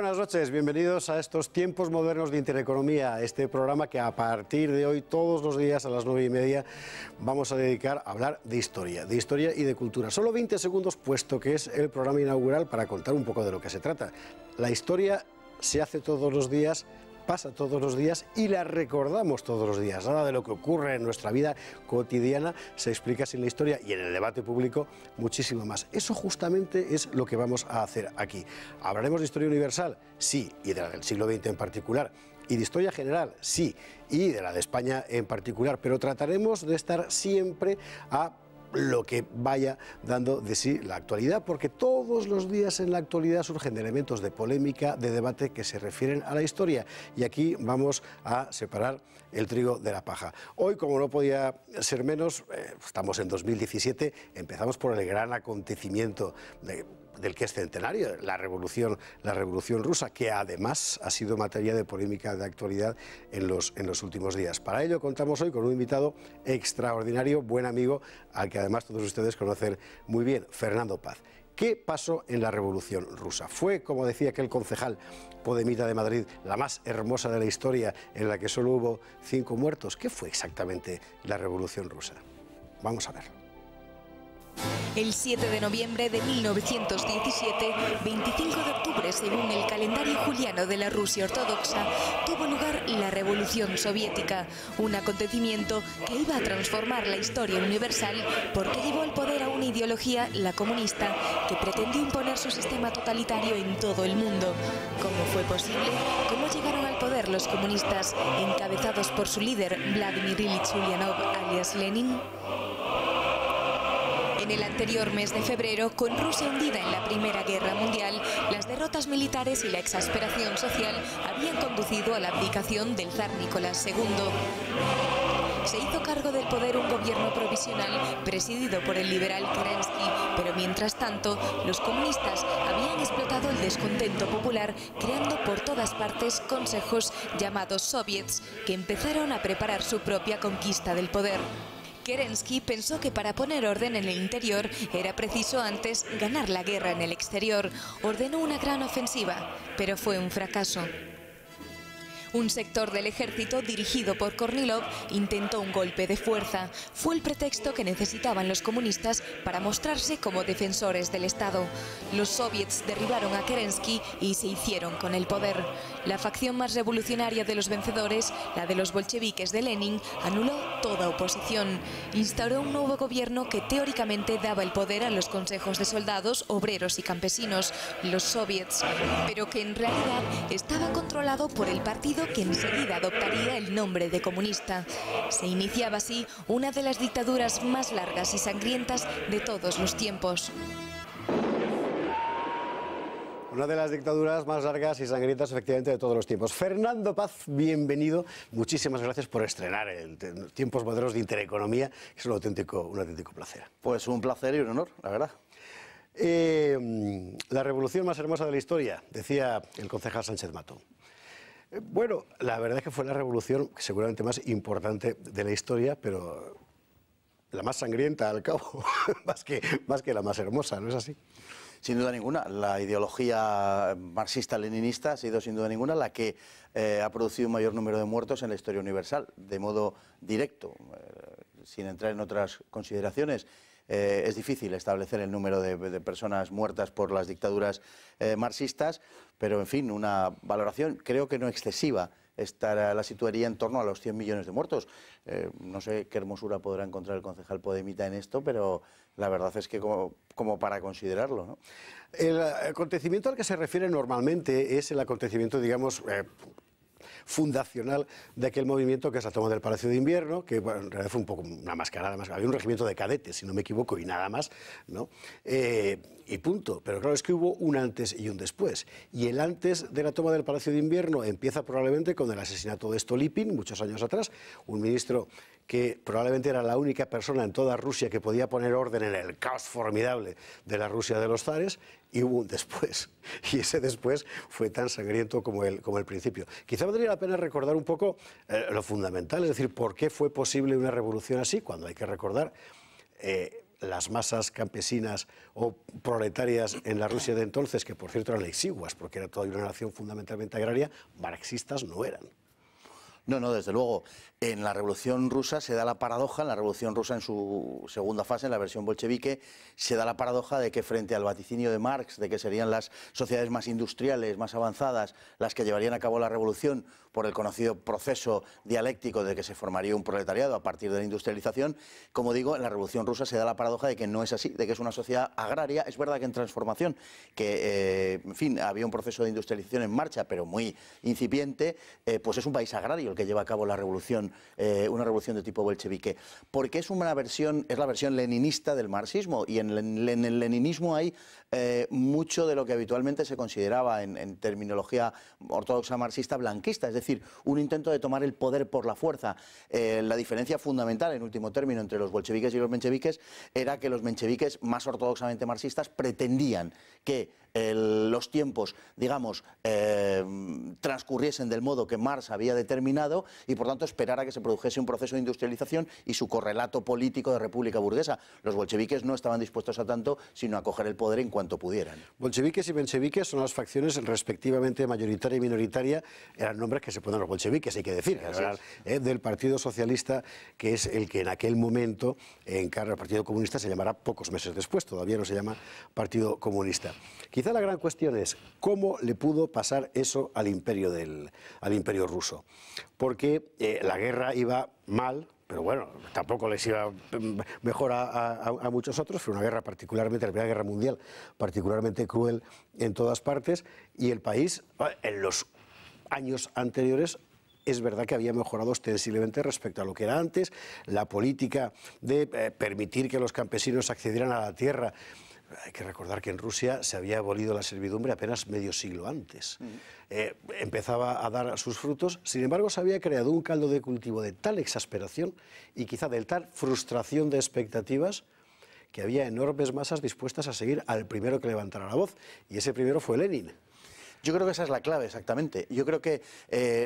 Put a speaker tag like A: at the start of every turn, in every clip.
A: buenas noches, bienvenidos a estos tiempos modernos de Intereconomía, este programa que a partir de hoy, todos los días a las 9:30, vamos a dedicar a hablar de historia y de cultura. Solo 20 segundos, puesto que es el programa inaugural, para contar un poco de lo que se trata. La historia se hace todos los días, pasa todos los días y la recordamos todos los días. Nada de lo que ocurre en nuestra vida cotidiana se explica sin la historia, y en el debate público muchísimo más. Eso justamente es lo que vamos a hacer aquí. ¿Hablaremos de historia universal? Sí, y de la del siglo XX en particular. Y de historia general, sí, y de la de España en particular. Pero trataremos de estar siempre a lo que vaya dando de sí la actualidad, porque todos los días en la actualidad surgen elementos de polémica, de debate que se refieren a la historia, y aquí vamos a separar el trigo de la paja. Hoy, como no podía ser menos, estamos en 2017, empezamos por el gran acontecimiento del que es centenario, la revolución rusa, que además ha sido materia de polémica de actualidad en los últimos días. Para ello contamos hoy con un invitado extraordinario, buen amigo, al que además todos ustedes conocen muy bien, Fernando Paz. ¿Qué pasó en la revolución rusa? ¿Fue, como decía aquel concejal podemita de Madrid, la más hermosa de la historia, en la que solo hubo 5 muertos? ¿Qué fue exactamente la revolución rusa? Vamos a verlo.
B: El 7 de noviembre de 1917, 25 de octubre según el calendario juliano de la Rusia ortodoxa, tuvo lugar la Revolución Soviética, un acontecimiento que iba a transformar la historia universal porque llevó al poder a una ideología, la comunista, que pretendió imponer su sistema totalitario en todo el mundo. ¿Cómo fue posible? ¿Cómo llegaron al poder los comunistas, encabezados por su líder, Vladimir Ilich Ulyanov, alias Lenin? En el anterior mes de febrero, con Rusia hundida en la Primera Guerra Mundial, las derrotas militares y la exasperación social habían conducido a la abdicación del zar Nicolás II. Se hizo cargo del poder un gobierno provisional presidido por el liberal Kerensky, pero mientras tanto, los comunistas habían explotado el descontento popular, creando por todas partes consejos llamados soviets, que empezaron a preparar su propia conquista del poder. Kerensky pensó que para poner orden en el interior era preciso antes ganar la guerra en el exterior. Ordenó una gran ofensiva, pero fue un fracaso. Un sector del ejército, dirigido por Kornilov, intentó un golpe de fuerza. Fue el pretexto que necesitaban los comunistas para mostrarse como defensores del Estado. Los soviets derribaron a Kerensky y se hicieron con el poder. La facción más revolucionaria de los vencedores, la de los bolcheviques de Lenin, anuló toda oposición. Instauró un nuevo gobierno que teóricamente daba el poder a los consejos de soldados, obreros y campesinos, los soviets, pero que en realidad estaba controlado por el partido que enseguida adoptaría el nombre de comunista. Se iniciaba así una de las dictaduras más largas y sangrientas de todos los tiempos.
A: Una de las dictaduras más largas y sangrientas, efectivamente, de todos los tiempos. Fernando Paz, bienvenido. Muchísimas gracias por estrenar el Tiempos Modernos de Intereconomía. Es un auténtico placer.
C: Pues un placer y un honor, la verdad.
A: La revolución más hermosa de la historia, decía el concejal Sánchez Mato. Bueno, la verdad es que fue la revolución seguramente más importante de la historia, pero la más sangrienta al cabo, más que la más hermosa, ¿no es así?
C: Sin duda ninguna, la ideología marxista-leninista ha sido sin duda ninguna la que ha producido un mayor número de muertos en la historia universal, de modo directo, sin entrar en otras consideraciones. Es difícil establecer el número de personas muertas por las dictaduras marxistas, pero en fin, una valoración creo que no excesiva. La situaría en torno a los 100 millones de muertos. No sé qué hermosura podrá encontrar el concejal podemita en esto, pero la verdad es que como para considerarlo, ¿no?
A: El acontecimiento al que se refiere normalmente es el acontecimiento, digamos, fundacional de aquel movimiento que es la toma del Palacio de Invierno, que bueno, en realidad fue un poco una mascarada más. Había un regimiento de cadetes, si no me equivoco, y nada más, ¿no? Y punto. Pero claro, es que hubo un antes y un después. Y el antes de la toma del Palacio de Invierno empieza probablemente con el asesinato de Stolypin, muchos años atrás, un ministro que probablemente era la única persona en toda Rusia que podía poner orden en el caos formidable de la Rusia de los zares, y hubo un después. Y ese después fue tan sangriento como el principio. Quizá valdría la pena recordar un poco lo fundamental, es decir, por qué fue posible una revolución así, cuando hay que recordar las masas campesinas o proletarias en la Rusia de entonces, que por cierto eran exiguas, porque era todavía una nación fundamentalmente agraria, marxistas no eran.
C: No, no, desde luego. En la Revolución Rusa se da la paradoja, en la Revolución Rusa en su segunda fase, en la versión bolchevique, se da la paradoja de que frente al vaticinio de Marx, de que serían las sociedades más industriales, más avanzadas, las que llevarían a cabo la revolución por el conocido proceso dialéctico de que se formaría un proletariado a partir de la industrialización, como digo, en la Revolución Rusa se da la paradoja de que no es así, de que es una sociedad agraria, es verdad que en transformación, que, en fin, había un proceso de industrialización en marcha, pero muy incipiente, pues es un país agrario el que lleva a cabo la revolución, una revolución de tipo bolchevique, porque es una versión, es la versión leninista del marxismo, y en el leninismo hay mucho de lo que habitualmente se consideraba en terminología ortodoxa marxista blanquista, es decir, un intento de tomar el poder por la fuerza. La diferencia fundamental, en último término, entre los bolcheviques y los mencheviques era que los mencheviques, más ortodoxamente marxistas, pretendían que los tiempos, digamos, transcurriesen del modo que Marx había determinado y, por tanto, esperar a que se produjese un proceso de industrialización y su correlato político de república burguesa. Los bolcheviques no estaban dispuestos a tanto, sino a coger el poder en cuanto pudieran.
A: Bolcheviques y mencheviques son las facciones respectivamente mayoritaria y minoritaria, eran nombres que se ponen los bolcheviques, hay que decir, del Partido Socialista, que es el que en aquel momento encarna el Partido Comunista, se llamará pocos meses después, todavía no se llama Partido Comunista. Quizá la gran cuestión es cómo le pudo pasar eso al imperio ruso, porque la guerra iba mal, pero bueno, tampoco les iba mejor a muchos otros. Fue una guerra particularmente, la Primera Guerra Mundial, particularmente cruel en todas partes, y el país en los años anteriores es verdad que había mejorado ostensiblemente respecto a lo que era antes. La política de permitir que los campesinos accedieran a la tierra. Hay que recordar que en Rusia se había abolido la servidumbre apenas medio siglo antes. Empezaba a dar sus frutos, sin embargo se había creado un caldo de cultivo de tal exasperación y quizá de tal frustración de expectativas que había enormes masas dispuestas a seguir al primero que levantara la voz, y ese primero fue Lenin.
C: Yo creo que esa es la clave, exactamente. Yo creo que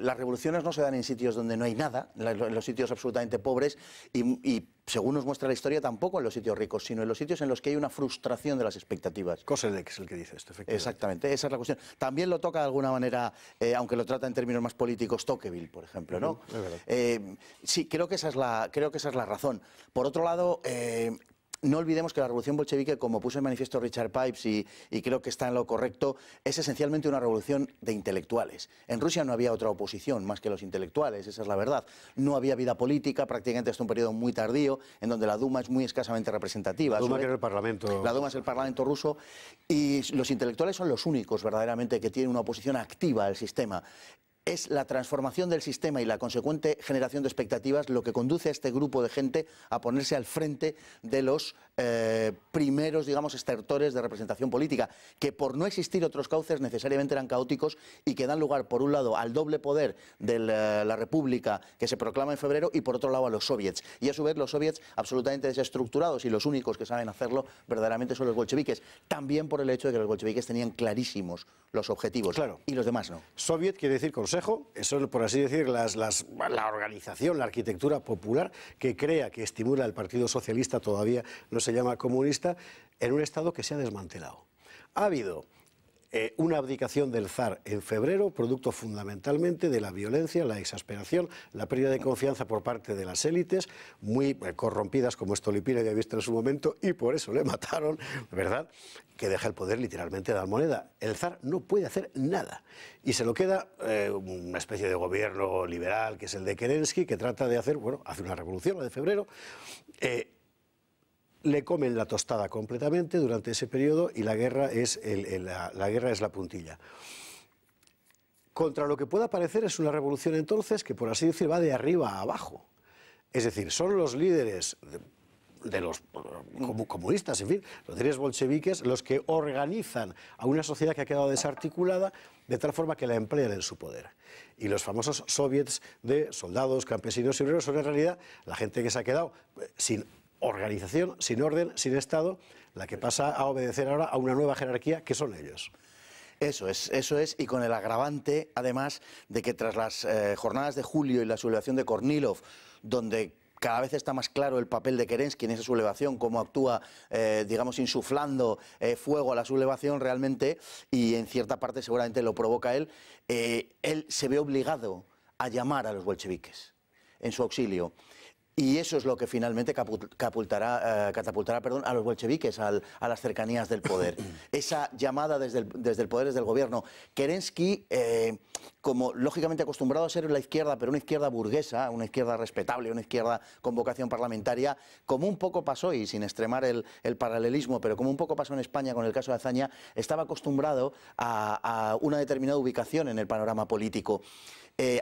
C: las revoluciones no se dan en sitios donde no hay nada, en los sitios absolutamente pobres, y según nos muestra la historia, tampoco en los sitios ricos, sino en los sitios en los que hay una frustración de las expectativas.
A: Koselleck es el que dice esto, efectivamente.
C: Exactamente, esa es la cuestión. También lo toca de alguna manera, aunque lo trata en términos más políticos, Tocqueville, por ejemplo, ¿no? Sí, creo que esa es la razón. Por otro lado, no olvidemos que la revolución bolchevique, como puso en manifiesto Richard Pipes, y creo que está en lo correcto, es esencialmente una revolución de intelectuales. En Rusia no había otra oposición más que los intelectuales, esa es la verdad. No había vida política, prácticamente hasta un periodo muy tardío, en donde la Duma es muy escasamente representativa.
A: La Duma, que era el Parlamento.
C: La Duma es el Parlamento ruso, y los intelectuales son los únicos verdaderamente que tienen una oposición activa al sistema. Es la transformación del sistema y la consecuente generación de expectativas lo que conduce a este grupo de gente a ponerse al frente de los primeros, digamos, estertores de representación política, que por no existir otros cauces necesariamente eran caóticos y que dan lugar, por un lado, al doble poder de la República que se proclama en febrero y, por otro lado, a los soviets. Y a su vez, los soviets absolutamente desestructurados, y los únicos que saben hacerlo verdaderamente son los bolcheviques. También por el hecho de que los bolcheviques tenían clarísimos los objetivos,
A: claro,
C: y los demás no.
A: Soviet quiere decir consejo, eso, por así decir, la organización, la arquitectura popular que crea, que estimula el Partido Socialista, todavía no se llama comunista, en un Estado que se ha desmantelado. Ha habido una abdicación del zar en febrero, producto fundamentalmente de la violencia, la exasperación, la pérdida de confianza por parte de las élites, muy corrompidas, como Stolypin había visto en su momento, y por eso le mataron, ¿verdad?, que deja el poder literalmente de Almoneda. El zar no puede hacer nada, y se lo queda una especie de gobierno liberal, que es el de Kerensky, que trata de hacer, bueno, hace una revolución, la de febrero, le comen la tostada completamente durante ese periodo, y la guerra es la puntilla. Contra lo que pueda parecer es una revolución entonces que, por así decir, va de arriba a abajo. Es decir, son los líderes de los comunistas, en fin, los líderes bolcheviques, los que organizan a una sociedad que ha quedado desarticulada de tal forma que la emplean en su poder. Y los famosos soviets de soldados, campesinos y obreros son en realidad la gente que se ha quedado sin organización, sin orden, sin Estado, la que pasa a obedecer ahora a una nueva jerarquía que son ellos.
C: Eso es, y con el agravante, además, de que tras las jornadas de julio y la sublevación de Kornilov, donde cada vez está más claro el papel de Kerensky en esa sublevación, cómo actúa, digamos, insuflando fuego a la sublevación realmente, y en cierta parte seguramente lo provoca él. Él se ve obligado a llamar a los bolcheviques en su auxilio. Y eso es lo que finalmente catapultará a los bolcheviques a las cercanías del poder. Esa llamada desde el poder, desde el gobierno. Kerensky, como lógicamente acostumbrado a ser la izquierda, pero una izquierda burguesa, una izquierda respetable, una izquierda con vocación parlamentaria, como un poco pasó, y sin extremar el paralelismo, pero como un poco pasó en España con el caso de Azaña, estaba acostumbrado a una determinada ubicación en el panorama político.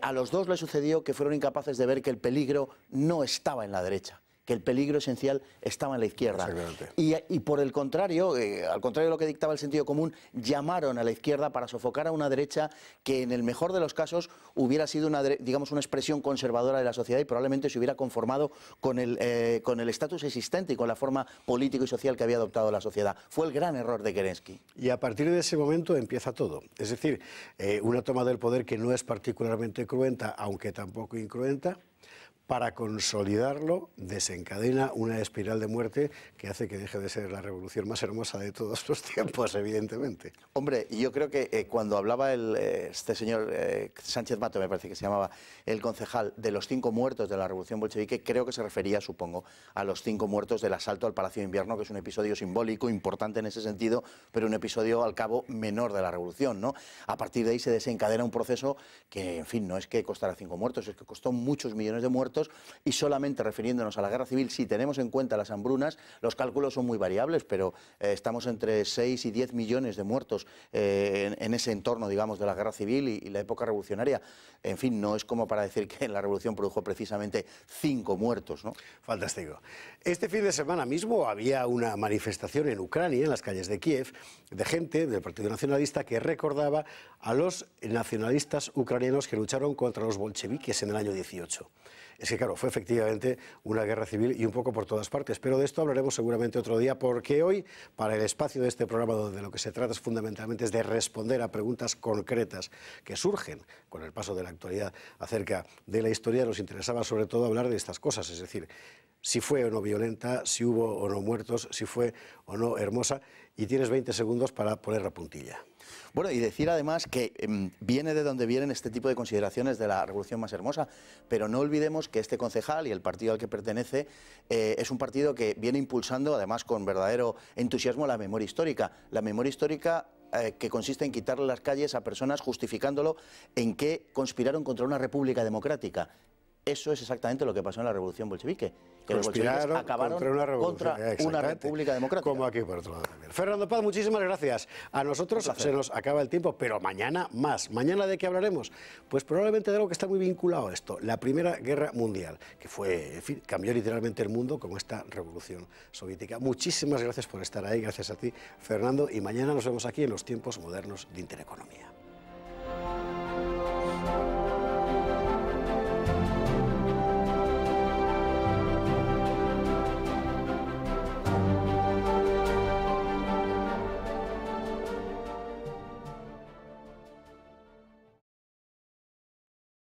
C: A los dos les sucedió que fueron incapaces de ver que el peligro no estaba en la derecha, que el peligro esencial estaba en la izquierda. Y por el contrario, al contrario de lo que dictaba el sentido común, llamaron a la izquierda para sofocar a una derecha que en el mejor de los casos hubiera sido digamos, una expresión conservadora de la sociedad y probablemente se hubiera conformado con el estatus existente y con la forma político y social que había adoptado la sociedad. Fue el gran error de Kerensky.
A: Y a partir de ese momento empieza todo. Es decir, una toma del poder que no es particularmente cruenta, aunque tampoco incruenta. Para consolidarlo, desencadena una espiral de muerte que hace que deje de ser la revolución más hermosa de todos los tiempos, evidentemente.
C: Hombre, yo creo que cuando hablaba este señor Sánchez Mato, me parece que se llamaba, el concejal, de los 5 muertos de la revolución bolchevique, creo que se refería, supongo, a los 5 muertos del asalto al Palacio de Invierno, que es un episodio simbólico, importante en ese sentido, pero un episodio al cabo menor de la revolución, ¿no? A partir de ahí se desencadena un proceso que, en fin, no es que costara 5 muertos, es que costó muchos millones de muertos. Y solamente refiriéndonos a la guerra civil, si tenemos en cuenta las hambrunas, los cálculos son muy variables, pero estamos entre 6 y 10 millones de muertos en ese entorno, digamos, de la guerra civil y la época revolucionaria. En fin, no es como para decir que la revolución produjo precisamente 5 muertos, ¿no?
A: Fantástico. Este fin de semana mismo había una manifestación en Ucrania, en las calles de Kiev, de gente del Partido Nacionalista que recordaba a los nacionalistas ucranianos que lucharon contra los bolcheviques en el año 18. Es que, claro, fue efectivamente una guerra civil y un poco por todas partes, pero de esto hablaremos seguramente otro día, porque hoy, para el espacio de este programa, donde lo que se trata es fundamentalmente de responder a preguntas concretas que surgen con el paso de la actualidad acerca de la historia, nos interesaba sobre todo hablar de estas cosas, es decir, si fue o no violenta, si hubo o no muertos, si fue o no hermosa, y tienes 20 segundos para poner la puntilla.
C: Bueno, y decir además que viene de donde vienen este tipo de consideraciones de la revolución más hermosa, pero no olvidemos que este concejal y el partido al que pertenece es un partido que viene impulsando, además con verdadero entusiasmo, la memoria histórica. La memoria histórica que consiste en quitarle las calles a personas justificándolo en que conspiraron contra una república democrática. Eso es exactamente lo que pasó en la revolución bolchevique. Que los bolcheviques acabaron contra una república democrática.
A: Como aquí por otro lado también. Fernando Paz, muchísimas gracias. A nosotros se nos acaba el tiempo, pero mañana más. ¿Mañana de qué hablaremos? Pues probablemente de algo que está muy vinculado a esto, la Primera Guerra Mundial, que fue, en fin, cambió literalmente el mundo como esta revolución soviética. Muchísimas gracias por estar ahí, gracias a ti, Fernando, y mañana nos vemos aquí en los tiempos modernos de Intereconomía.